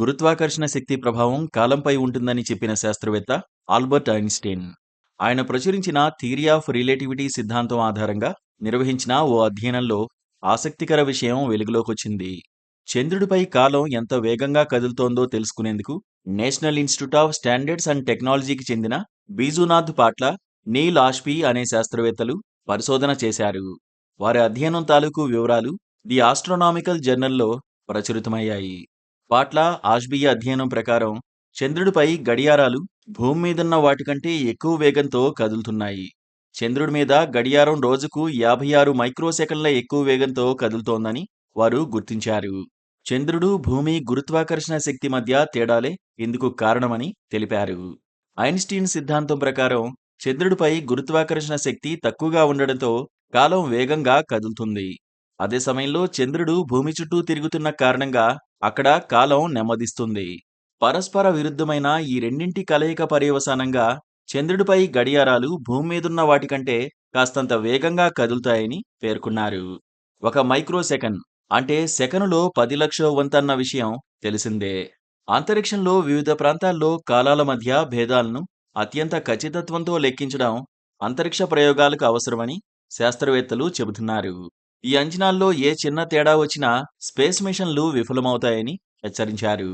గురుత్వాకర్షణ శక్తి ప్రభావం కాలంపై ఉంటుందని చెప్పిన శాస్త్రవేత్త ఆల్బర్ట్ ఐన్స్టీన్. ఆయన ప్రచురించిన థియరీ ఆఫ్ రిలేటివిటీ సిద్ధాంతం ఆధారంగా నిర్వహించిన ఓ అధ్యయనంలో ఆసక్తికర విషయం వెలుగులోకొచ్చింది. చంద్రుడిపై కాలం ఎంత వేగంగా కదులుతోందో తెలుసుకునేందుకు national institute of standards and టెక్నాలజీకి చెందిన బీజూనాథ్ పాట్ల, నీల్ ఆష్బీ అనే శాస్త్రవేత్తలు పరిశోధన చేశారు. వారి అధ్యయనం తాలూకు వివరాలు ది ఆస్ట్రోనామికల్ జర్నల్లో ప్రచురితమయ్యాయి. పాట్ల, ఆష్బీ అధ్యయనం ప్రకారం చంద్రుడిపై గడియారాలు భూమి మీదున్న వాటికంటే ఎక్కువ వేగంతో కదులుతున్నాయి. చంద్రుడి మీద గడియారం రోజుకు 56 మైక్రోసెకన్ల ఎక్కువ వేగంతో కదులుతోందని వారు గుర్తించారు. చంద్రుడు, భూమి గురుత్వాకర్షణ శక్తి మధ్య తేడాలే ఇందుకు కారణమని తెలిపారు. ఐన్స్టీన్ సిద్ధాంతం ప్రకారం చంద్రుడిపై గురుత్వాకర్షణ శక్తి తక్కువగా ఉండడంతో కాలం వేగంగా కదులుతుంది. అదే సమయంలో చంద్రుడు భూమి చుట్టూ తిరుగుతున్న కారణంగా అక్కడ కాలం నెమ్మదిస్తుంది. పరస్పర విరుద్ధమైన ఈ రెండింటి కలయిక పర్యవసానంగా చంద్రుడిపై గడియారాలు భూమి మీదున్న వాటికంటే కాస్తంత వేగంగా కదులుతాయని పేర్కొన్నారు. ఒక మైక్రోసెకన్ అంటే సెకనులో 10 లక్షల వంతన్న విషయం తెలిసిందే. అంతరిక్షంలో వివిధ ప్రాంతాల్లో కాలాల మధ్య భేదాలను అత్యంత ఖచ్చితత్వంతో లెక్కించడం అంతరిక్ష ప్రయోగాలకు అవసరమని శాస్త్రవేత్తలు చెబుతున్నారు. ఈ అంచనాల్లో ఏ చిన్న తేడా వచ్చినా స్పేస్ మిషన్లు విఫలమవుతాయని హెచ్చరించారు.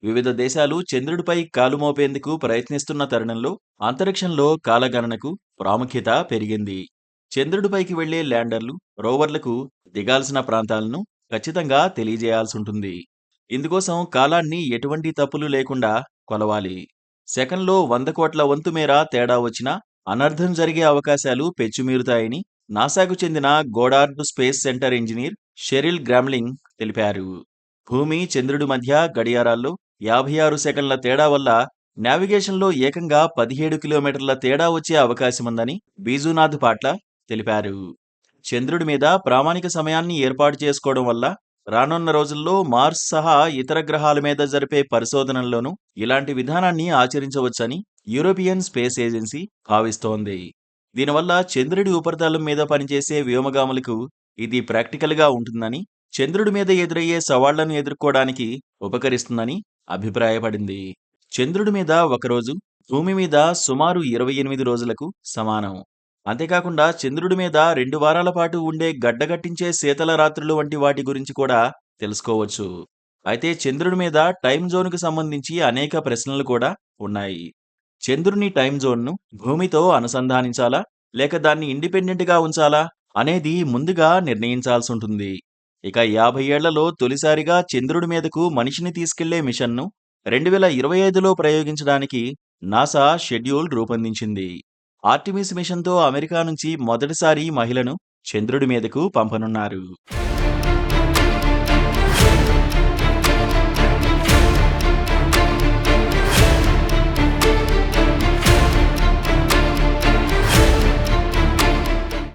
వివిధ దేశాలు చంద్రుడిపై కాలు మోపేందుకు ప్రయత్నిస్తున్న తరుణంలో అంతరిక్షంలో కాలగణనకు ప్రాముఖ్యత పెరిగింది. చంద్రుడిపైకి వెళ్లే ల్యాండర్లు, రోవర్లకు దిగాల్సిన ప్రాంతాలను ఖచ్చితంగా తెలియజేయాల్సుంటుంది. ఇందుకోసం కాలాన్ని ఎటువంటి తప్పులు లేకుండా కొలవాలి. సెకన్లో 100 కోట్ల వంతు మేర తేడా వచ్చినా అనర్థం జరిగే అవకాశాలు పెచ్చుమీరుతాయని నాసాకు చెందిన Goddard space centre engineer Sheryl Gramling తెలిపారు. భూమి, చంద్రుడి మధ్య గడియారాల్లో 56 సెకన్ల తేడా వల్ల నావిగేషన్లో ఏకంగా 17 కిలోమీటర్ల తేడా వచ్చే అవకాశముందని బీజూనాథ్ పాట్ల తెలిపారు. చంద్రుడి మీద ప్రామాణిక సమయాన్ని ఏర్పాటు చేసుకోవడం వల్ల రానున్న రోజుల్లో మార్స్ సహా ఇతర గ్రహాల మీద జరిపే పరిశోధనల్లోనూ ఇలాంటి విధానాన్ని ఆచరించవచ్చని యూరోపియన్ స్పేస్ ఏజెన్సీ భావిస్తోంది. దీనివల్ల చంద్రుడి ఉపరితలం మీద పనిచేసే వ్యోమగాములకు ఇది ప్రాక్టికల్గా ఉంటుందని, చంద్రుడి మీద ఎదురయ్యే సవాళ్లను ఎదుర్కోవడానికి ఉపకరిస్తుందని అభిప్రాయపడింది. చంద్రుడి మీద ఒకరోజు భూమి మీద సుమారు 28 రోజులకు సమానం. అంతేకాకుండా చంద్రుడి మీద 2 వారాల పాటు ఉండే గడ్డగట్టించే శీతల రాత్రులు వంటి వాటి గురించి కూడా తెలుసుకోవచ్చు. అయితే చంద్రుడి మీద టైం జోన్కు సంబంధించి అనేక ప్రశ్నలు కూడా ఉన్నాయి. చంద్రుని టైం జోన్ను భూమితో అనుసంధానించాలా లేక దాన్ని ఇండిపెండెంట్గా ఉంచాలా అనేది ముందుగా నిర్ణయించాల్సుంటుంది. ఇక 50 ఏళ్లలో తొలిసారిగా చంద్రుడి మీదకు మనిషిని తీసుకెళ్లే మిషన్ను 2025లో ప్రయోగించడానికి నాసా షెడ్యూల్ రూపొందించింది. ఆర్టిమిస్ మిషన్తో అమెరికా నుంచి మొదటిసారి మహిళను చంద్రుడి మీదకు పంపనున్నారు.